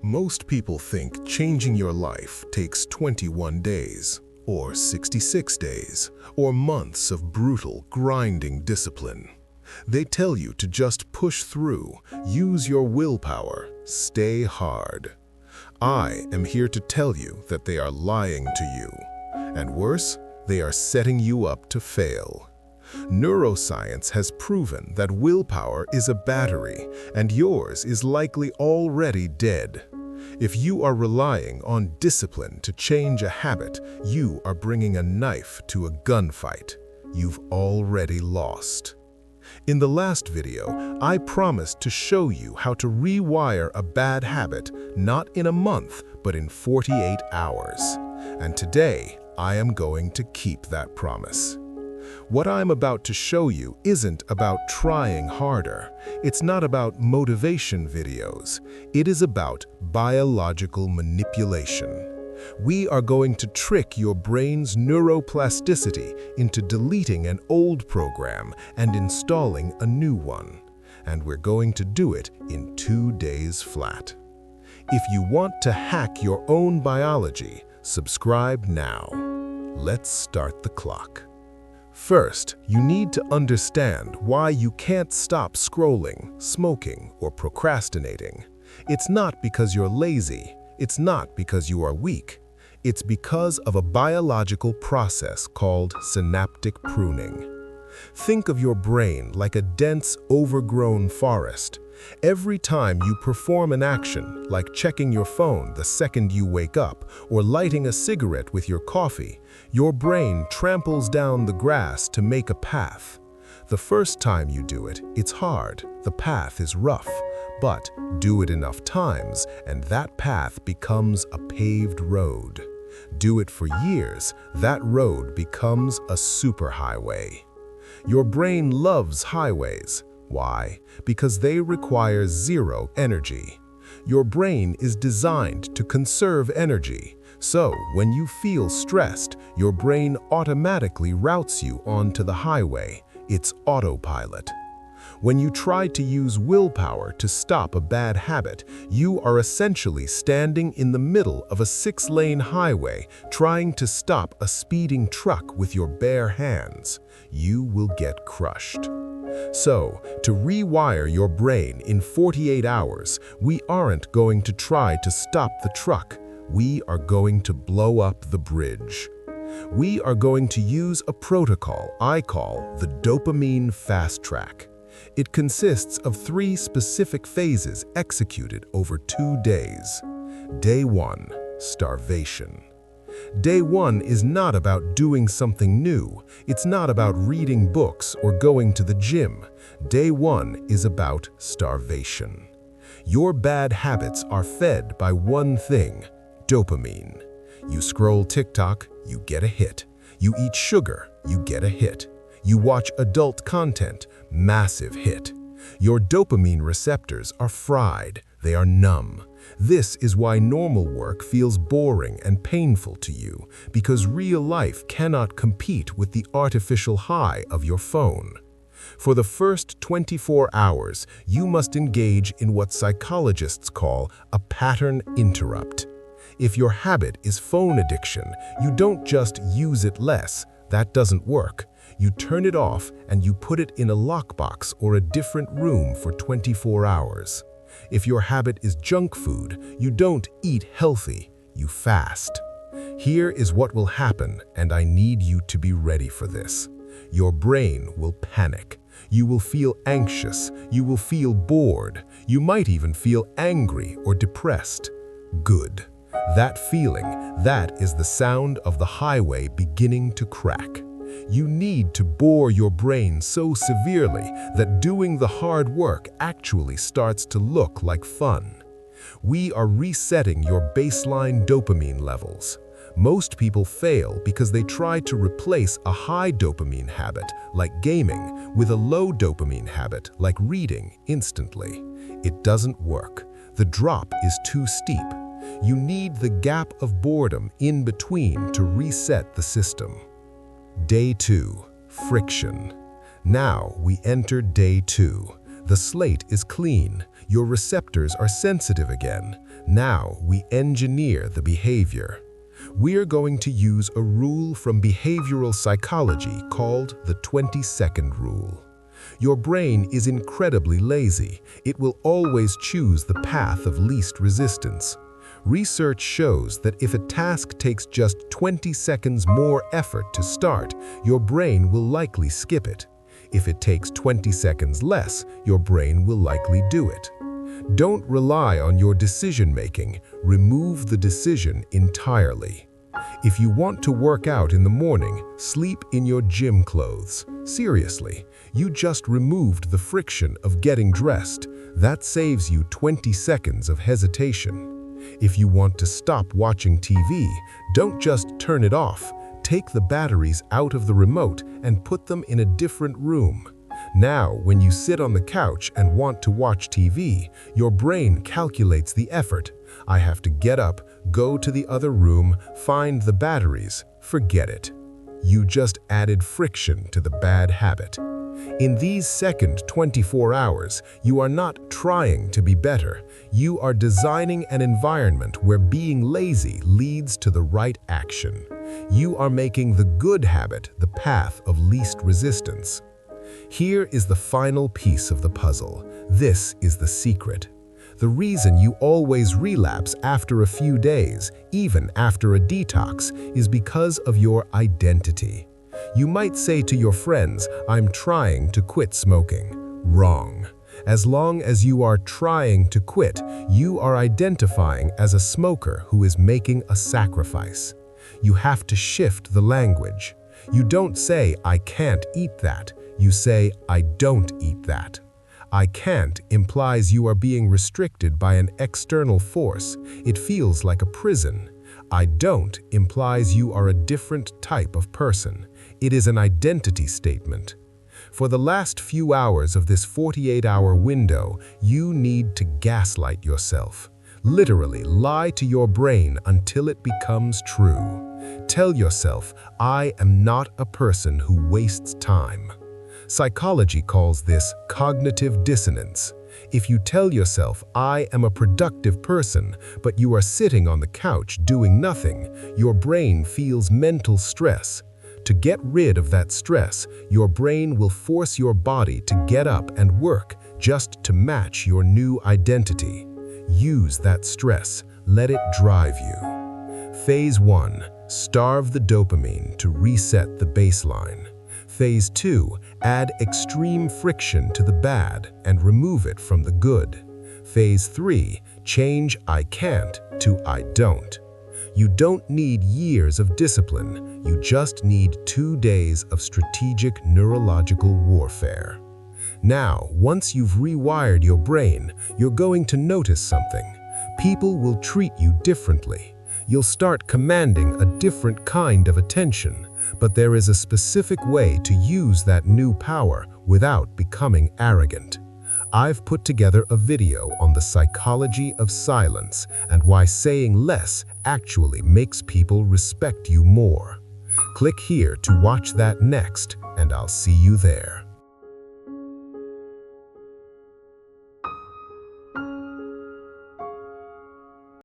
Most people think changing your life takes 21 days, or 66 days, or months of brutal, grinding discipline. They tell you to just push through, use your willpower, stay hard. I am here to tell you that they are lying to you. And worse, they are setting you up to fail. Neuroscience has proven that willpower is a battery, and yours is likely already dead. If you are relying on discipline to change a habit, you are bringing a knife to a gunfight. You've already lost. In the last video, I promised to show you how to rewire a bad habit, not in a month, but in 48 hours. And today, I am going to keep that promise. What I'm about to show you isn't about trying harder. It's not about motivation videos. It is about biological manipulation. We are going to trick your brain's neuroplasticity into deleting an old program and installing a new one. And we're going to do it in 2 days flat. If you want to hack your own biology, subscribe now. Let's start the clock. First, you need to understand why you can't stop scrolling, smoking, or procrastinating. It's not because you're lazy. It's not because you are weak. It's because of a biological process called synaptic pruning. Think of your brain like a dense, overgrown forest. Every time you perform an action, like checking your phone the second you wake up or lighting a cigarette with your coffee, your brain tramples down the grass to make a path. The first time you do it, it's hard. The path is rough. But do it enough times, and that path becomes a paved road. Do it for years, that road becomes a superhighway. Your brain loves highways. Why? Because they require zero energy. Your brain is designed to conserve energy. So, when you feel stressed, your brain automatically routes you onto the highway. It's autopilot. When you try to use willpower to stop a bad habit, you are essentially standing in the middle of a 6-lane highway trying to stop a speeding truck with your bare hands. You will get crushed. So, to rewire your brain in 48 hours, we aren't going to try to stop the truck. We are going to blow up the bridge. We are going to use a protocol I call the dopamine fast track. It consists of 3 specific phases executed over 2 days. Day 1, starvation. Day 1 is not about doing something new. It's not about reading books or going to the gym. Day 1 is about starvation. Your bad habits are fed by one thing, dopamine. You scroll TikTok, you get a hit. You eat sugar, you get a hit. You watch adult content, massive hit. Your dopamine receptors are fried, they are numb. This is why normal work feels boring and painful to you, because real life cannot compete with the artificial high of your phone. For the first 24 hours, you must engage in what psychologists call a pattern interrupt. If your habit is phone addiction, you don't just use it less. That doesn't work. You turn it off and you put it in a lockbox or a different room for 24 hours. If your habit is junk food, you don't eat healthy, you fast. Here is what will happen, and I need you to be ready for this. Your brain will panic. You will feel anxious. You will feel bored. You might even feel angry or depressed. Good. That feeling, that is the sound of the highway beginning to crack. You need to bore your brain so severely that doing the hard work actually starts to look like fun. We are resetting your baseline dopamine levels. Most people fail because they try to replace a high dopamine habit, like gaming, with a low dopamine habit, like reading, instantly. It doesn't work. The drop is too steep. You need the gap of boredom in between to reset the system. Day 2, friction. Now we enter day 2. The slate is clean. Your receptors are sensitive again. Now we engineer the behavior. We're going to use a rule from behavioral psychology called the 20-second rule. Your brain is incredibly lazy. It will always choose the path of least resistance. Research shows that if a task takes just 20 seconds more effort to start, your brain will likely skip it. If it takes 20 seconds less, your brain will likely do it. Don't rely on your decision-making. Remove the decision entirely. If you want to work out in the morning, sleep in your gym clothes. Seriously, you just removed the friction of getting dressed. That saves you 20 seconds of hesitation. If you want to stop watching TV, don't just turn it off. Take the batteries out of the remote and put them in a different room. Now, when you sit on the couch and want to watch TV, your brain calculates the effort. I have to get up, go to the other room, find the batteries. Forget it. You just added friction to the bad habit. In these second 24 hours, you are not trying to be better. You are designing an environment where being lazy leads to the right action. You are making the good habit the path of least resistance. Here is the final piece of the puzzle. This is the secret. The reason you always relapse after a few days, even after a detox, is because of your identity. You might say to your friends, "I'm trying to quit smoking." Wrong. As long as you are trying to quit, you are identifying as a smoker who is making a sacrifice. You have to shift the language. You don't say, "I can't eat that." You say, "I don't eat that." "I can't" implies you are being restricted by an external force. It feels like a prison. "I don't" implies you are a different type of person. It is an identity statement. For the last few hours of this 48-hour window, you need to gaslight yourself. Literally lie to your brain until it becomes true. Tell yourself, "I am not a person who wastes time." Psychology calls this cognitive dissonance. If you tell yourself, "I am a productive person," but you are sitting on the couch doing nothing, your brain feels mental stress. To get rid of that stress, your brain will force your body to get up and work just to match your new identity. Use that stress. Let it drive you. Phase 1. Starve the dopamine to reset the baseline. Phase 2. Add extreme friction to the bad and remove it from the good. Phase 3. Change "I can't" to "I don't." You don't need years of discipline. You just need 2 days of strategic neurological warfare. Now, once you've rewired your brain, you're going to notice something. People will treat you differently. You'll start commanding a different kind of attention, but there is a specific way to use that new power without becoming arrogant. I've put together a video on the psychology of silence and why saying less actually makes people respect you more. Click here to watch that next, and I'll see you there.